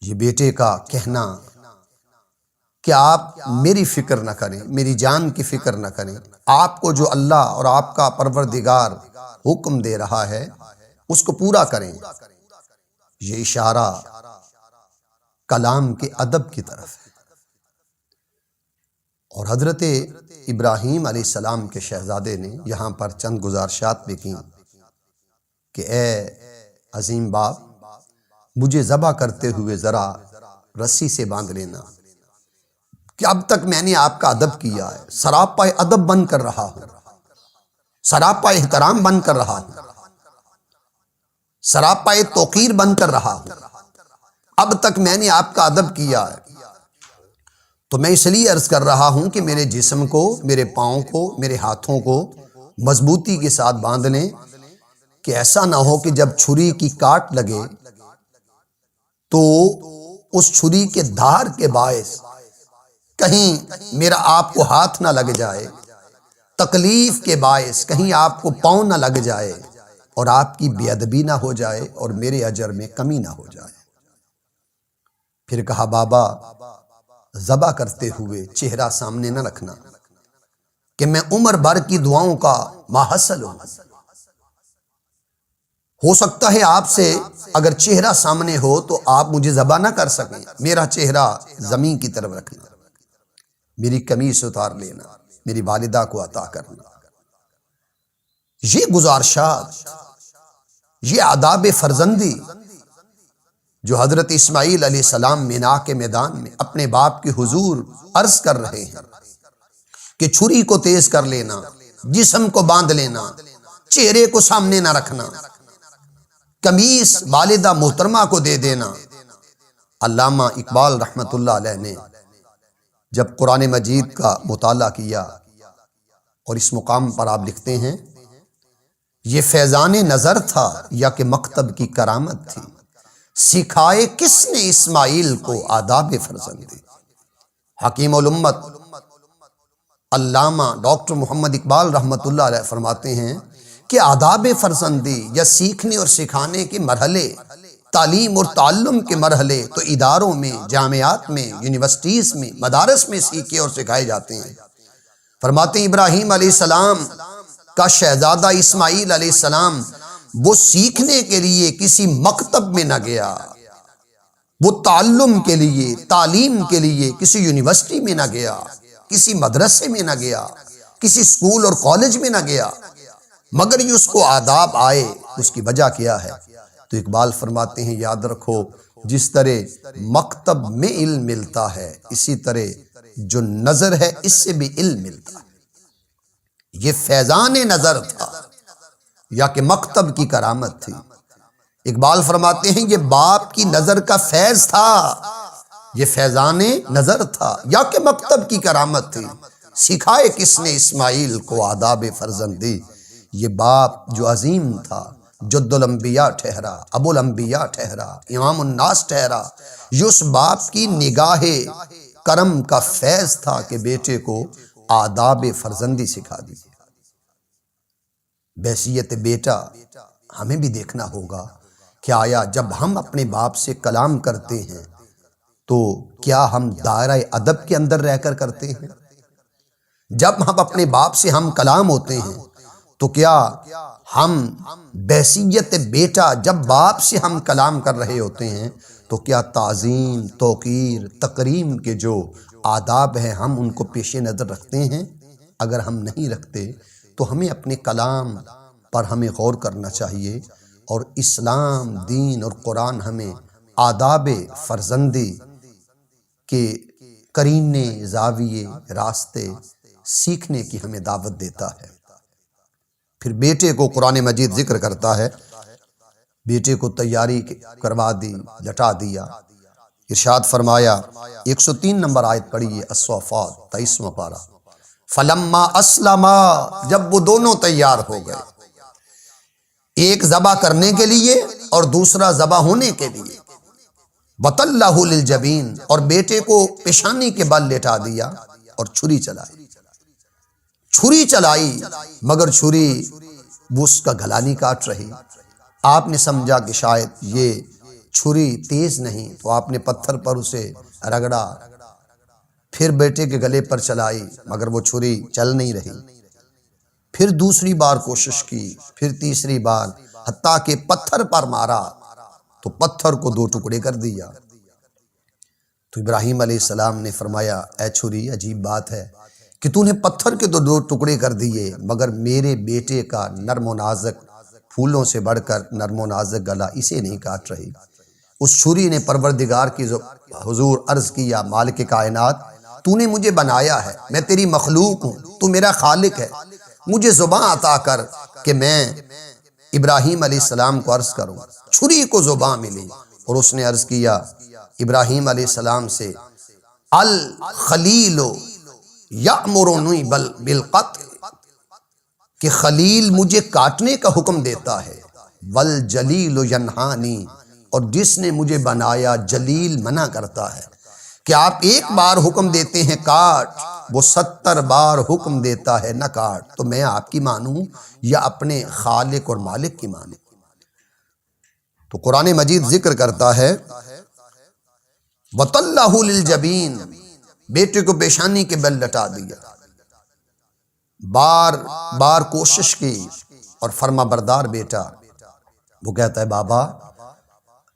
یہ بیٹے کا کہنا کہ آپ میری فکر نہ کریں، میری جان کی فکر نہ کریں، آپ کو جو اللہ اور آپ کا پروردگار حکم دے رہا ہے اس کو پورا کریں، یہ اشارہ کلام کے ادب کی طرف ہے۔ اور حضرت ابراہیم علیہ السلام کے شہزادے نے یہاں پر چند گزارشات بھی کی کہ اے عظیم باپ مجھے ذبح کرتے ہوئے ذرا رسی سے باندھ لینا، کہ اب تک میں نے آپ کا ادب کیا ہے، سراپا ادب بن کر رہا ہوں، سراپا احترام بن کر رہا ہوں، سراپا توقیر بن کر رہا ہوں، اب تک میں نے آپ کا ادب کیا ہے، تو میں اس لیے عرض کر رہا ہوں کہ میرے جسم کو، میرے پاؤں کو، میرے ہاتھوں کو مضبوطی کے ساتھ باندھ لیں کہ ایسا نہ ہو کہ جب چھری کی کاٹ لگے تو اس چھری کے دھار کے باعث کہیں میرا آپ کو ہاتھ نہ لگ جائے، تکلیف کے باعث کہیں آپ کو پاؤں نہ لگ جائے اور آپ کی بے ادبی نہ ہو جائے اور میرے اجر میں کمی نہ ہو جائے۔ پھر کہا بابا ذبح کرتے ہوئے چہرہ سامنے نہ رکھنا کہ میں عمر بھر کی دعاؤں کا ماحصل ہوں، ہو سکتا ہے آپ سے اگر چہرہ سامنے ہو تو آپ مجھے ذبح نہ کر سکیں، میرا چہرہ زمین کی طرف رکھنا، میری قمیص اتار لینا، میری والدہ کو عطا کرنا۔ یہ گزارشات، یہ آداب فرزندی جو حضرت اسماعیل علیہ السلام مینا کے میدان میں اپنے باپ کے حضور عرض کر رہے ہیں کہ چھری کو تیز کر لینا، جسم کو باندھ لینا، چہرے کو سامنے نہ رکھنا، قمیص والدہ محترمہ کو دے دینا۔ علامہ اقبال رحمت اللہ علیہ نے جب قرآن مجید کا مطالعہ کیا اور اس مقام پر آپ لکھتے ہیں یہ فیضان نظر تھا یا کہ مکتب کی کرامت تھی، سکھائے کس نے اسماعیل کو آداب فرزندی۔ حکیم الامت علامہ ڈاکٹر محمد اقبال رحمت اللہ علیہ فرماتے ہیں کہ آداب فرزندی یا سیکھنے اور سکھانے کے مرحلے، تعلیم اور تعلم کے مرحلے تو اداروں میں، جامعات میں، یونیورسٹیز میں، مدارس میں سیکھے اور سکھائے جاتے ہیں۔ فرماتے ہیں ابراہیم علیہ السلام کا شہزادہ اسماعیل علیہ السلام وہ سیکھنے کے لیے کسی مکتب میں نہ گیا، وہ تعلم کے لیے، تعلیم کے لیے کسی یونیورسٹی میں نہ گیا، کسی مدرسے میں نہ گیا، کسی اسکول اور کالج میں نہ گیا، مگر یہ اس کو آداب آئے۔ اس کی وجہ کیا ہے؟ تو اقبال فرماتے ہیں یاد رکھو، جس طرح مکتب میں علم ملتا ہے اسی طرح جو نظر ہے اس سے بھی علم ملتا ہے۔ یہ فیضان نظر تھا یا کہ مکتب کی کرامت تھی؟ اقبال فرماتے ہیں یہ باپ کی نظر کا فیض تھا، یہ فیضان نظر تھا یا کہ مکتب کی کرامت تھی؟ سکھائے کس نے اسماعیل کو آداب فرزندی؟ یہ باپ جو عظیم تھا، جد الانبیاء ٹھہرا، ابو الانبیاء ٹھہرا، امام الناس ٹھہرا، یہ اس باپ کی نگاہ کرم کا فیض تھا کہ بیٹے کو آداب فرزندی سکھا دی۔ بحیثیت بیٹا ہمیں بھی دیکھنا ہوگا کہ آیا جب ہم اپنے باپ سے کلام کرتے ہیں تو کیا ہم دائرہ ادب کے اندر رہ کر کرتے ہیں؟ جب ہم اپنے باپ سے ہم کلام ہوتے ہیں تو کیا ہم بحیثیت بیٹا جب باپ سے ہم کلام کر رہے ہوتے ہیں تو کیا تعظیم، توقیر، تکریم کے جو آداب ہیں ہم ان کو پیش نظر رکھتے ہیں؟ اگر ہم نہیں رکھتے تو ہمیں اپنے کلام پر ہمیں غور کرنا چاہیے، اور اسلام، دین اور قرآن ہمیں آداب فرزندی کے کرینے، زاویے، راستے سیکھنے کی ہمیں دعوت دیتا ہے۔ پھر بیٹے کو قرآن مجید ذکر کرتا ہے، بیٹے کو تیاری کروا دی، لٹا دیا۔ ارشاد فرمایا 103 نمبر آیت پڑھیے، الصافات 23واں پارہ، فلما اسلما، جب وہ دونوں تیار ہو گئے، ایک ذبح کرنے کے لیے اور دوسرا ذبح ہونے کے لیے، وَتَلَّهُ لِلْجَبِينِ، اور بیٹے کو پیشانی کے بل لٹا دیا اور چھری چلائی۔ چھری چلائی مگر چھری وہ اس کا گلا نہیں کاٹ رہی۔ آپ نے سمجھا کہ شاید یہ چھری تیز نہیں تو آپ نے پتھر پر اسے رگڑا، پھر بیٹے کے گلے پر چلائی مگر وہ چھری چل نہیں رہی۔ پھر دوسری بار کوشش کی، پھر تیسری بار، حتیٰ کہ پتھر پر مارا تو پتھر کو 2 ٹکڑے کر دیا۔ تو ابراہیم علیہ السلام نے فرمایا اے چھری، عجیب بات ہے کہ تو نے پتھر کے 2 ٹکڑے کر دیے مگر میرے بیٹے کا نرم و نازک، پھولوں سے بڑھ کر نرم و نازک گلا اسے نہیں کاٹ رہی۔ اس چھری نے پروردگار کی حضور عرض کیا، مالک کائنات، تو نے مجھے بنایا ہے، میں تیری مخلوق ہوں، تو میرا خالق ہے، مجھے زبان عطا کر کہ میں ابراہیم علیہ السلام کو عرض کروں۔ چھری کو زبان ملی اور اس نے عرض کیا ابراہیم علیہ السلام سے، الخلیل یأمرنی بالقتل، کہ خلیل مجھے کاٹنے کا حکم دیتا ہے، والجلیل ینہانی، اور جس نے مجھے بنایا جلیل منع کرتا ہے کہ آپ ایک بار حکم دیتے ہیں کاٹ، وہ 70 بار حکم دیتا ہے نہ کاٹ، تو میں آپ کی مانوں یا اپنے خالق اور مالک کی مانوں؟ تو قرآن مجید ذکر کرتا ہے وَطَلَّهُ لِلْجَبِينِ، بیٹے کو پیشانی کے بل لٹا دیا، بار بار کوشش کی اور فرما بردار بیٹا وہ کہتا ہے بابا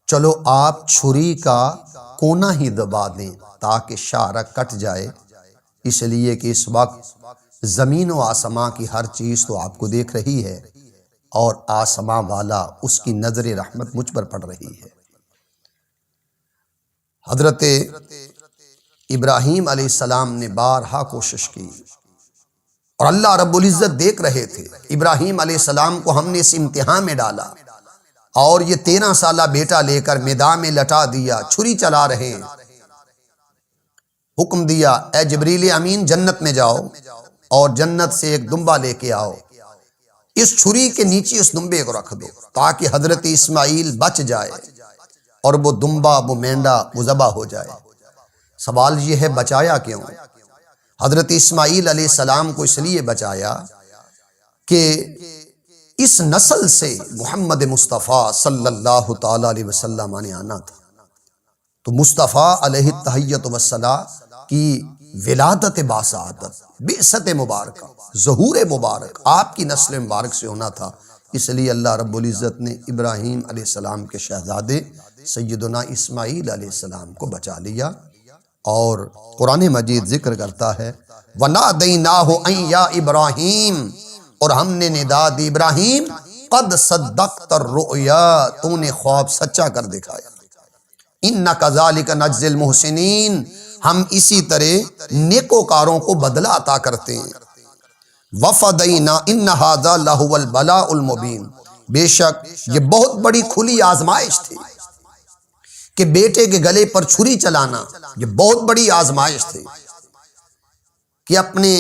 چلو آپ چھری کا کونا ہی دبا دیں تاکہ شعرہ کٹ جائے، اس لیے کہ اس وقت زمین و آسماں کی ہر چیز تو آپ کو دیکھ رہی ہے اور آسماں والا اس کی نظر رحمت مجھ پر پڑ رہی ہے۔ حضرت ابراہیم علیہ السلام نے بارہا کوشش کی اور اللہ رب العزت دیکھ رہے تھے۔ ابراہیم علیہ السلام کو ہم نے اس امتحان میں ڈالا اور یہ 13 سالہ بیٹا لے کر میدان میں لٹا دیا، چھری چلا رہے ہیں۔ حکم دیا اے جبریل امین جنت میں جاؤ اور جنت سے ایک دمبا لے کے آؤ، اس چھری کے نیچے اس دمبے کو رکھ دو تاکہ حضرت اسماعیل بچ جائے اور وہ دمبا، وہ مینڈا وہ ذبح ہو جائے۔ سوال یہ ہے بچایا کیوں؟ حضرت اسماعیل علیہ السلام کو اس لیے بچایا کہ کس نسل سے محمد مصطفیٰ صلی اللہ تعالی علیہ وسلم نے آنا تھا۔ تو مصطفیٰ علیہ التحیۃ والصلاۃ کی ولادت باسعادت، بعثت مبارکہ، ظہور مبارک آپ کی نسل مبارک سے ہونا تھا۔ اس لیے اللہ رب العزت نے ابراہیم علیہ السلام کے شہزادے سیدنا اسماعیل علیہ السلام کو بچا لیا، اور قرآن مجید ذکر کرتا ہے وَنَادَيْنَاهُ أَن يَا إِبْرَاهِيمُ، اور ہم نے ندا دی ابراہیم قد صدقت الرؤیا، تو نے خواب سچا کر دکھایا۔ اِنَّا كَذَلِكَ نَجْزِي الْمُحْسِنِينَ، ہم اسی طرح نیکوکاروں کو بدلہ عطا کرتے ہیں۔ وَفَدَيْنَا إِنَّ هَذَا لَهُوَ الْبَلَاءُ الْمُبِينُ، بے شک یہ بہت بڑی کھلی آزمائش تھی کہ بیٹے کے گلے پر چھری چلانا، یہ بہت بڑی آزمائش تھی کہ اپنے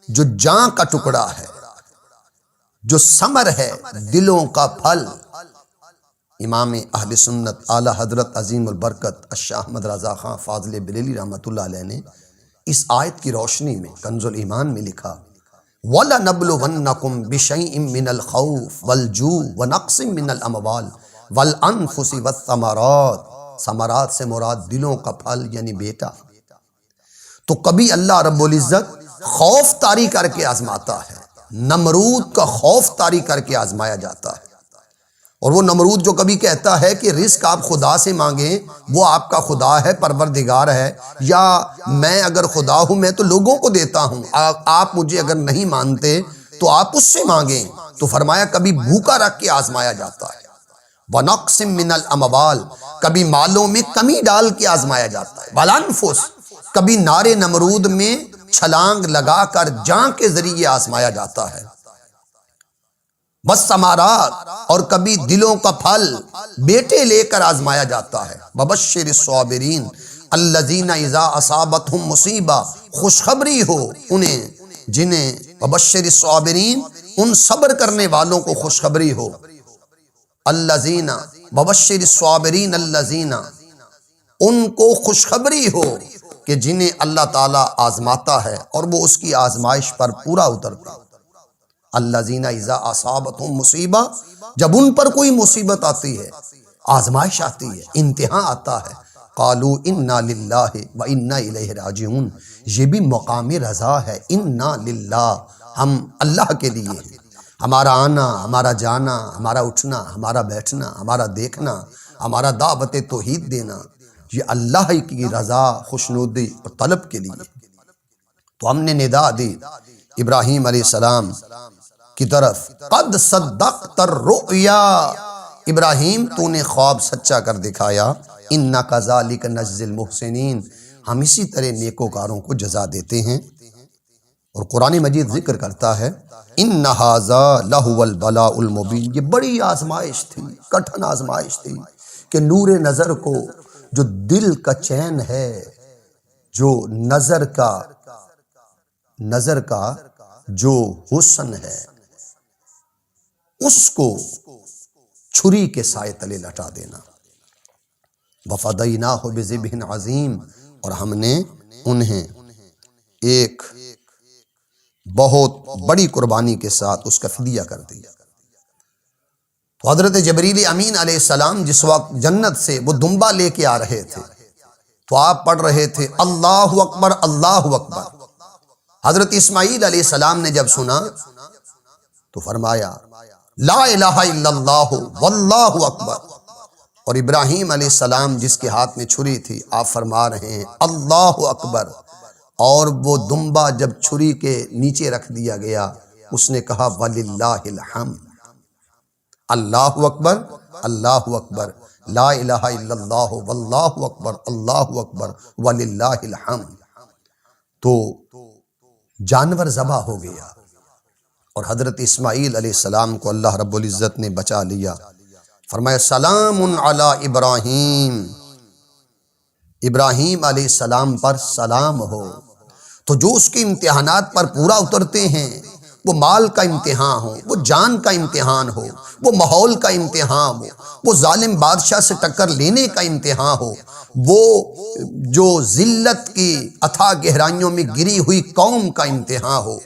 جو جان کا ٹکڑا ہے، جو ثمر ہے، دلوں کا پھل، امام اہل سنت اعلیٰ حضرت عظیم البرکت الشاہ احمد رضا خان فاضل بریلوی رحمۃ اللہ علیہ نے اس آیت کی روشنی میں کنز الایمان میں لکھا وَلَنَبْلُوَنَّكُمْ بِشَيْءٍ مِّنَ الْخَوْفِ وَالْجُوعِ وَنَقْصٍ مِّنَ الْأَمْوَالِ وَالْأَنفُسِ وَالثَّمَرَاتِ، ثمرات سے مراد دلوں کا پھل یعنی بیٹا۔ تو کبھی اللہ رب العزت خوف طاری کر کے آزماتا ہے، نمرود کا خوف طاری کر کے آزمایا جاتا ہے، اور وہ نمرود جو کبھی کہتا ہے کہ رزق آپ خدا سے مانگیں، وہ آپ کا خدا ہے، پروردگار ہے، یا میں اگر خدا ہوں میں تو لوگوں کو دیتا ہوں، آپ مجھے اگر نہیں مانتے تو آپ اس سے مانگیں، تو فرمایا کبھی بھوکا رکھ کے آزمایا جاتا ہے۔ وَنَقْصٍ مِّنَ الْأَمْوَالِ، کبھی مالوں میں کمی ڈال کے آزمایا جاتا ہے۔ وَالْأَنفُسِ، کبھی نارے نمرود میں چھلانگ لگا کر جان کے ذریعے آزمایا جاتا ہے۔ والثمرات، اور کبھی دلوں کا پھل بیٹے لے کر آزمایا جاتا ہے۔ وبشر الصابرین الذین اذا اصابتهم مصیبہ، خوشخبری ہو انہیں جنہیں، وبشر الصابرین، ان صبر کرنے والوں کو خوشخبری ہو، الذین، وبشر الصابرین الذین، ان کو خوشخبری ہو کہ جنہیں اللہ تعالیٰ آزماتا ہے اور وہ اس کی آزمائش پر پورا اترتا ہے۔ الذین اذا اصابتهم مصیبہ، جب ان پر کوئی مصیبت آتی ہے، آزمائش آتی ہے، امتحان آتا ہے، قالوا انا للہ وانا الیہ راجعون، یہ بھی مقام رضا ہے، انا للہ، ہم اللہ کے لیے ہیں، ہمارا آنا، ہمارا جانا، ہمارا اٹھنا، ہمارا بیٹھنا، ہمارا دیکھنا، ہمارا دعوت توحید دینا، یہ اللہ کی رضا، خوشنودی اور طلب کے لیے۔ تو ہم نے ندا دی ابراہیم علیہ السلام کی طرف، قد صدقت الرؤیا، ابراہیم تو نے خواب سچا کر دکھایا، انا کذالک نجزی المحسنین، ہم اسی طرح نیکوکاروں کو جزا دیتے ہیں۔ اور قرآن مجید ذکر کرتا ہے ان ھذا لہو البلاء المبین، یہ بڑی آزمائش تھی، کٹھن آزمائش تھی کہ نور نظر کو، جو دل کا چین ہے، جو نظر کا جو حسن ہے، اس کو چھری کے سائے تلے لٹا دینا۔ وَفَدَيْنَاهُ بِذِبْحٍ عَظِيمٍ، اور ہم نے انہیں ایک بہت بڑی قربانی کے ساتھ اس کا فدیہ کر دیا۔ تو حضرت جبریل امین علیہ السلام جس وقت جنت سے وہ دمبا لے کے آ رہے تھے، تو آپ پڑھ رہے تھے اللہ اکبر اللہ اکبر۔ حضرت اسماعیل علیہ السلام نے جب سنا تو فرمایا لا الہ الا اللہ واللہ اکبر، اور ابراہیم علیہ السلام جس کے ہاتھ میں چھری تھی، آپ فرما رہے ہیں اللہ اکبر، اور وہ دمبا جب چھری کے نیچے رکھ دیا گیا، اس نے کہا وَلِلَّهِ الْحَمْدُ، اللہ اکبر اللہ اکبر، لا الہ الا اللہ واللہ اکبر اللہ اکبر وَلِلَّهِ الْحَمْدُ۔ تو جانور ذبح ہو گیا، اور حضرت اسماعیل علیہ السلام کو اللہ رب العزت نے بچا لیا۔ فرمایا سلام علی ابراہیم، ابراہیم علیہ السلام پر سلام ہو۔ تو جو اس کے امتحانات پر پورا اترتے ہیں، وہ مال کا امتحان ہو، وہ جان کا امتحان ہو، وہ ماحول کا امتحان ہو، وہ ظالم بادشاہ سے ٹکر لینے کا امتحان ہو، وہ جو ذلت کی اتھاہ گہرائیوں میں گری ہوئی قوم کا امتحان ہو،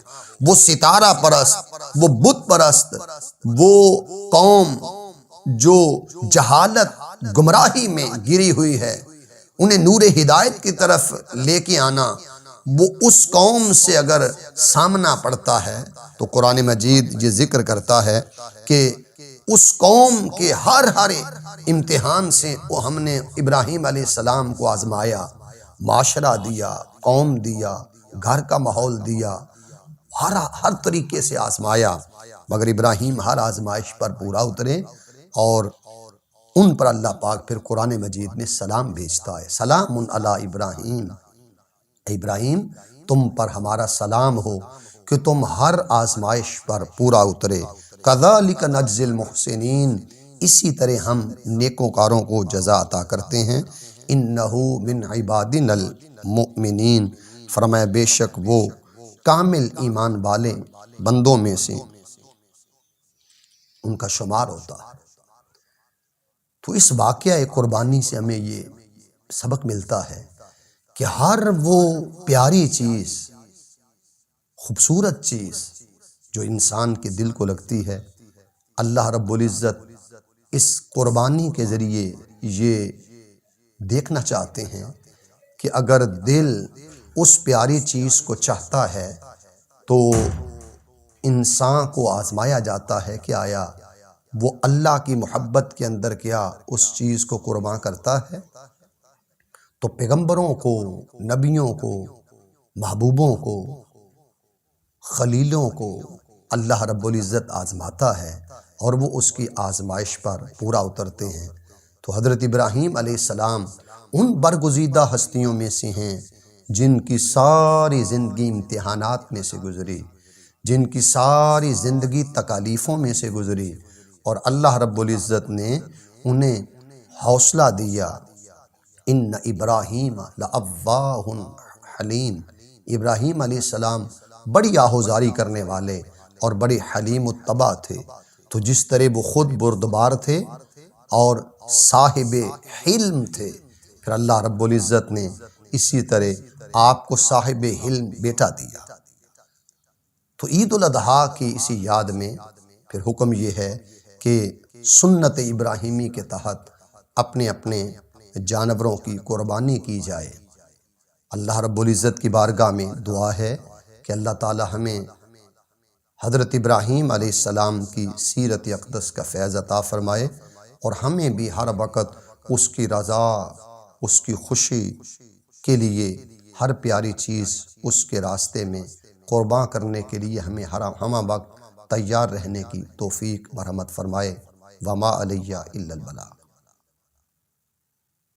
وہ ستارہ پرست، وہ بت پرست، وہ قوم جو جہالت گمراہی میں گری ہوئی ہے، انہیں نور ہدایت کی طرف لے کے آنا، وہ اس قوم سے اگر سامنا پڑتا ہے تو قرآن مجید یہ ذکر کرتا ہے کہ اس قوم کے ہر امتحان سے وہ ہم نے ابراہیم علیہ السلام کو آزمایا، معاشرہ دیا، قوم دیا، گھر کا ماحول دیا، ہر طریقے سے آزمایا، مگر ابراہیم ہر آزمائش پر پورا اترے، اور ان پر اللہ پاک پھر قرآن مجید میں سلام بھیجتا ہے، سلام علی ابراہیم، ابراہیم تم پر ہمارا سلام ہو کہ تم ہر آزمائش پر پورا اترے، کذالک نجزی المحسنین، اسی طرح ہم نیکوکاروں کو جزا عطا کرتے ہیں، انہ من عبادنا المؤمنین، فرمایا بے شک وہ کامل ایمان والے بندوں میں سے ان کا شمار ہوتا ہے۔ تو اس واقعہ قربانی سے ہمیں یہ سبق ملتا ہے کہ ہر وہ پیاری چیز، خوبصورت چیز جو انسان کے دل کو لگتی ہے، اللہ رب العزت اس قربانی کے ذریعے یہ دیکھنا چاہتے ہیں کہ اگر دل اس پیاری چیز کو چاہتا ہے تو انسان کو آزمایا جاتا ہے کہ آیا وہ اللہ کی محبت کے اندر کیا اس چیز کو قربان کرتا ہے۔ تو پیغمبروں کو، نبیوں کو، محبوبوں کو، خلیلوں کو اللہ رب العزت آزماتا ہے اور وہ اس کی آزمائش پر پورا اترتے ہیں۔ تو حضرت ابراہیم علیہ السلام ان برگزیدہ ہستیوں میں سے ہیں جن کی ساری زندگی امتحانات میں سے گزری، جن کی ساری زندگی تکالیفوں میں سے گزری، اور اللہ رب العزت نے انہیں حوصلہ دیا، ان ابراہیم لأواہ حلیم، ابراہیم علیہ السلام بڑی آہوزاری کرنے والے اور بڑے حلیم الطبع تھے۔ تو جس طرح وہ خود بردبار تھے اور صاحب حلم تھے، پھر اللہ رب العزت نے اسی طرح آپ کو صاحب حلم بیٹا دیا۔ تو عید الاضحیٰ کی اسی یاد میں پھر حکم یہ ہے کہ سنت ابراہیمی کے تحت اپنے اپنے جانوروں کی قربانی کی جائے۔ اللہ رب العزت کی بارگاہ میں دعا ہے کہ اللہ تعالی ہمیں حضرت ابراہیم علیہ السلام کی سیرت اقدس کا فیض عطا فرمائے، اور ہمیں بھی ہر وقت اس کی رضا، اس کی خوشی کے لیے ہر پیاری چیز اس کے راستے میں قربان کرنے کے لیے ہمیں ہر وقت تیار رہنے کی توفیق مرحمت فرمائے۔ وما علیہ الا البلاغ۔